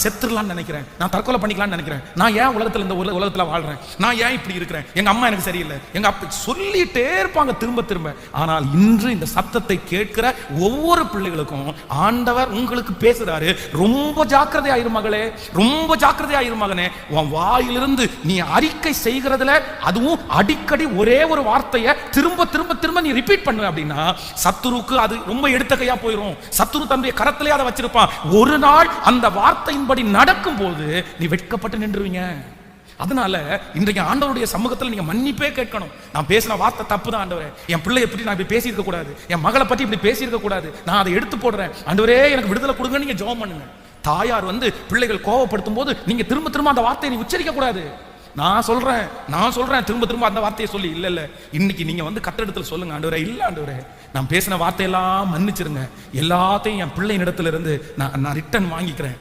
செத்துடலாம்னு நினைக்கிறேன், நான் தற்கொலை பண்ணிக்கலாம்னு நினைக்கிறேன், நான் ஏன் உலகத்துல இந்த உலகத்துல வாழ்றேன், நான் ஏன் இப்படி இருக்கிறேன், எங்க அம்மா எனக்கு சரியில்லை, எங்க அப்பா சொல்லிட்டே இருப்பாங்க திரும்ப திரும்ப. ஆனால் இன்று இந்த சத்தத்தை கேட்கிற ஒவ்வொரு பிள்ளைகளுக்கும் ஆண்டவர் உங்களுக்கு பேசுறாரு. ரொம்ப ஜாக்கிரதையாயிரு மகளே, ரொம்ப ஜாக்கிரதையாயிரு மகனே. உன் வாயிலிருந்து நீ அறிக்கை செய்கிறதுல, அதுவும் அடிக்கடி ஒரே ஒரு வார்த்தையை திரும்ப திரும்ப திரும்ப நீ ரிப்பீட் பண்ணுவ அப்படின்னா சத்துருக்கு அது ரொம்ப எடுத்த கையா போயிடும். சத்துரு தன்னுடைய கரத்திலே அதை வச்சிருப்பான். ஒரு நாள் அந்த வார்த்தையின்படி நடக்கும் போது நீ வெட்கப்பட்டு நின்றுவீங்க. அதனால இன்றைக்கு ஆண்டவருடைய சமூகத்தில் நீங்க மன்னிப்பே கேட்கணும். நான் பேசின வார்த்தை தப்பு தான் ஆண்டவரே, என் பிள்ளையை பற்றி நான் இப்படி பேசியிருக்க கூடாது, என் மகளை பற்றி இப்படி பேசியிருக்க கூடாது, நான் அதை எடுத்து போடுறேன், ஆண்டவரே எனக்கு விடுதலை கொடுங்க. நீங்க ஜெபம் பண்ணுங்க. தாயார் பிள்ளைகள் கோவப்படுத்தும் போது நீங்க திரும்ப திரும்ப அந்த வார்த்தையை நீ உச்சரிக்க கூடாது. நான் சொல்றேன் திரும்ப திரும்ப அந்த வார்த்தையை சொல்லி இல்ல இன்னைக்கு நீங்க கத்தரிடத்துல சொல்லுங்க, ஆண்டவரே இல்ல ஆண்டவரே நான் பேசின வார்த்தையெல்லாம் மன்னிச்சிருங்க, எல்லாத்தையும் என் பிள்ளையின் இடத்துல இருந்து நான் ரிட்டர்ன் வாங்கிக்கிறேன்.